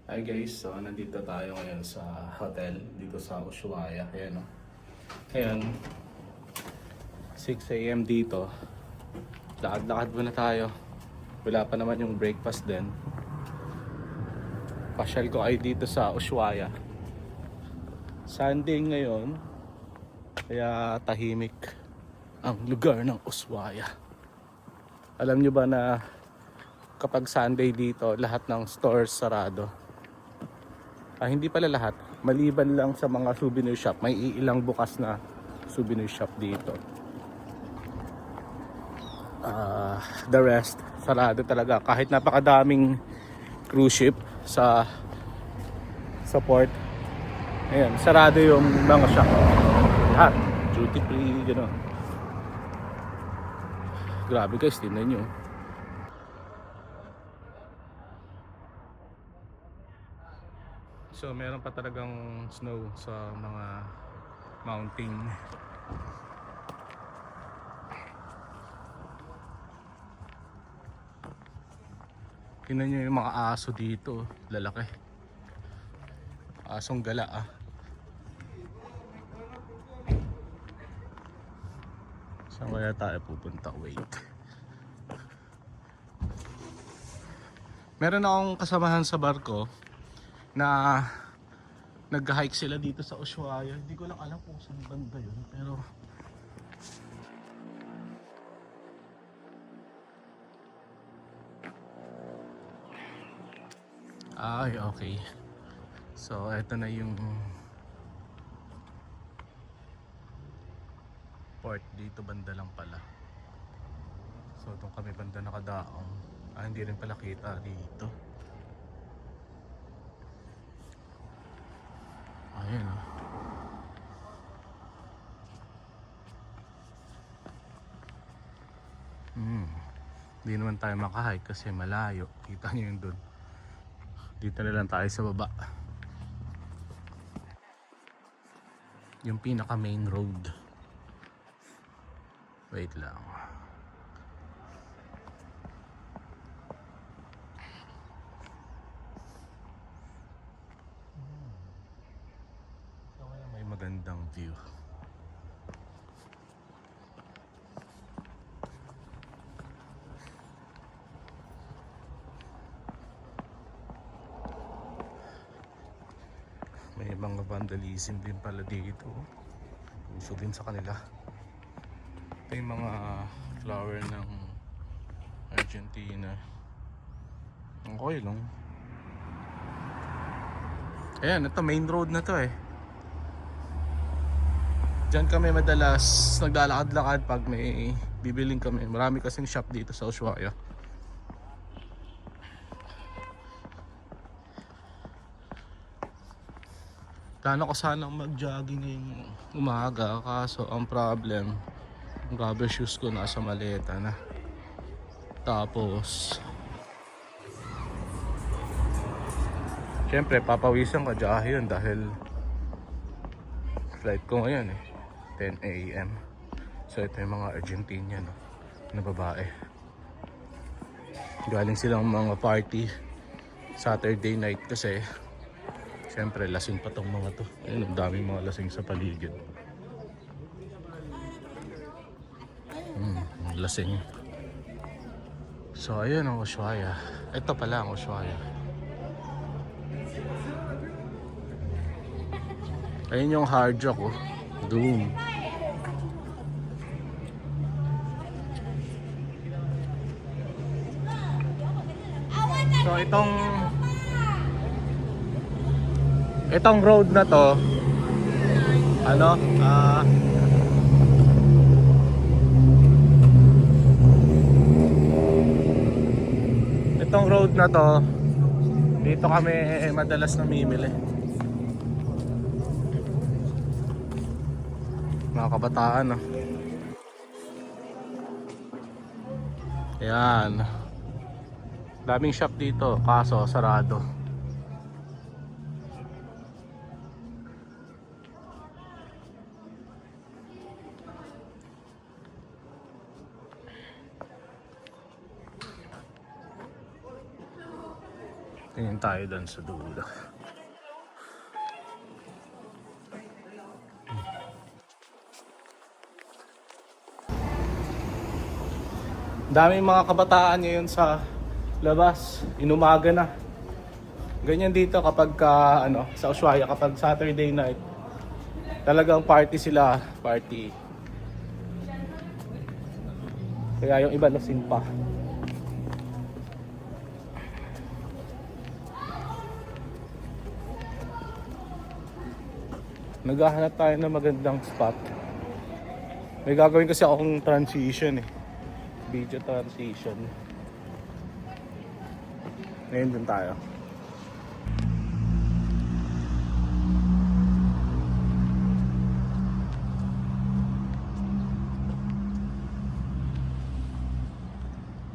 Hi guys, so nandito tayo ngayon sa hotel dito sa Ushuaia. Ayan o. Ngayon, 6 AM dito. Lakad-lakad muna tayo. Wala pa naman yung breakfast din. Pasyal ko ay dito sa Ushuaia. Sunday ngayon, kaya tahimik ang lugar ng Ushuaia. Alam nyo ba na kapag Sunday dito, lahat ng stores sarado? Hindi pala lahat, maliban lang sa mga souvenir shop. May ilang bukas na souvenir shop dito. The rest sarado talaga, kahit napakadaming cruise ship sa port. Ayan, sarado yung mga shop. Lahat, duty free, gano'n. Grabe guys, tingnan nyo. So meron pa talagang snow sa mga mountain. Tingnan nyo yung mga aso dito, lalaki. Asong gala ah. Saan kaya tayo pupunta? Wait. Meron akong kasamahan sa barko na nag-hike sila dito sa Ushuaia. Hindi ko lang alam kung saan banda yun, pero ay okay. So eto na yung port, dito banda lang pala. So doon kami banda nakadaong. Hindi rin pala kita dito. Ayan oh. Hindi naman tayo makahike kasi malayo. Kita nyo yun dun. Dito na lang tayo sa baba. Yung pinaka main road. Wait lang. So, may magandang view. May mga vandalism din pala dito. Uso din sa kanila. Ito yung mga flower ng Argentina. Okay lang. Ayan, ito main road na to eh. Diyan kami madalas naglalakad-lakad pag may bibiling kami. Marami kasing shop dito sa Ushuaia. Plano ko sanang mag-jogging ngayong umaga, kaso ang problem, yung rubber shoes ko nasa maleta na. Tapos syempre papawisan ka, jahe yun dahil flight ko ngayon eh 10 AM. So ito yung mga Argentinian na babae. Galing silang mga party Saturday night kasi syempre lasing pa tong mga to. Ayun, ang daming mga lasing sa paligid. Lasing. So ayun ang Ushuaia. Ito pala ang Ushuaia. Ayun yung hard rock oh. Doom. So itong road na to, itong road na to, dito kami madalas namimili. Mga kabataan no. Ayan. Daming shop dito, kaso sarado. Tingin tayo doon sa dulo. Daming mga kabataan ngayon sa labas. Inumaga na. Ganyan dito kapag sa Ushuaia, kapag Saturday night. Talagang party sila, party. Kaya yung iba lasing pa. Naghahanap tayo ng magandang spot. May gagawin kasi akong transition eh. Video transition. Ngayon dun tayo.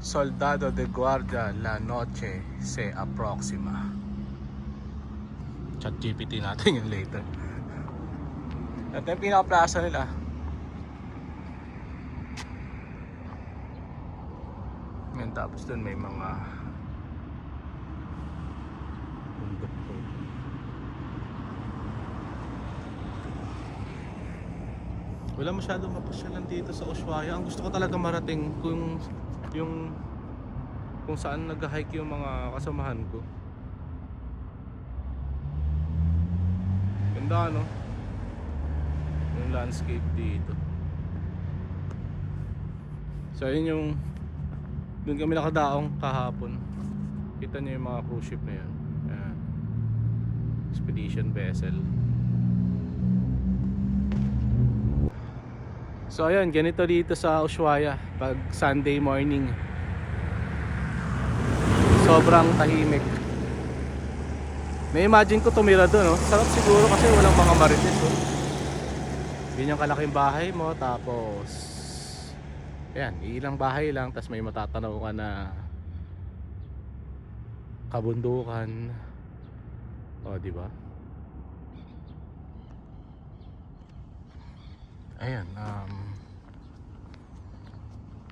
Soldado de Guardia, la noche se aproxima. Chat GPT natin yung later. Ito yung pinaka-plaza nila. Ngayon, tapos dun may mga wala masyadong mapasyalan dito sa Ushuaia. Ang gusto ko talaga marating kung saan nag-hike yung mga kasamahan ko. Ganda no? Yung landscape dito. So yun yung doon kami nakadaong kahapon. Kita niyo yung mga cruise ship na yun. Ayan. Expedition vessel. So ayun, ganito dito sa Ushuaia pag Sunday morning. Sobrang tahimik. May imagine ko tumira doon, no? Sarap siguro kasi walang mga marites, oh. Yun yung kalaking bahay mo, tapos ayan, ilang bahay lang, tapos may matatanaw ka na kabundukan. O, di ba? Ayan,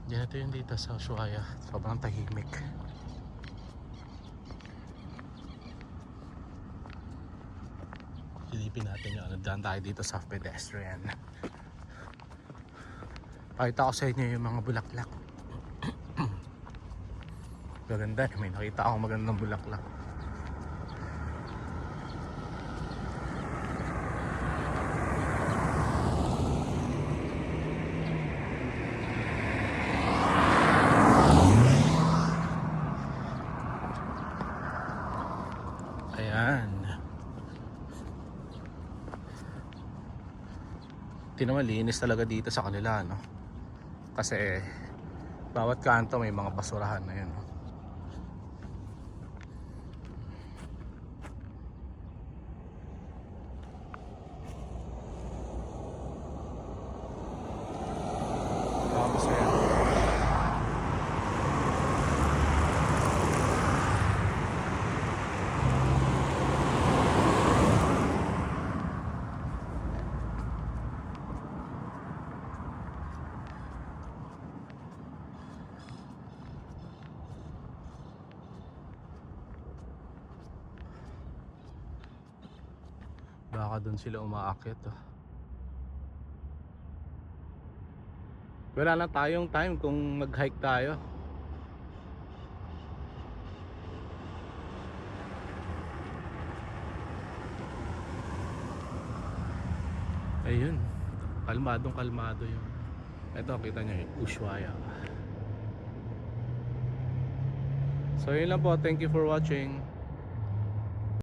ganito yun dito sa Ushuaia. Sobrang tahimik. Silipin natin yung ano, dyan tayo dito sa pedestrian. Pakita ko sa inyo yung mga bulaklak. Maganda, may nakita akong magandang bulaklak. Ayan. Tinamalinis talaga dito sa kanila, no? Kasi bawat kanto may mga basurahan na yun, no? Tapos ayan. Baka doon sila umaakyat, oh. Wala na tayong time kung mag-hike tayo. Ayun, kalmado yun. Ito, kita nyo yung Ushuaia. So yun lang po, thank you for watching.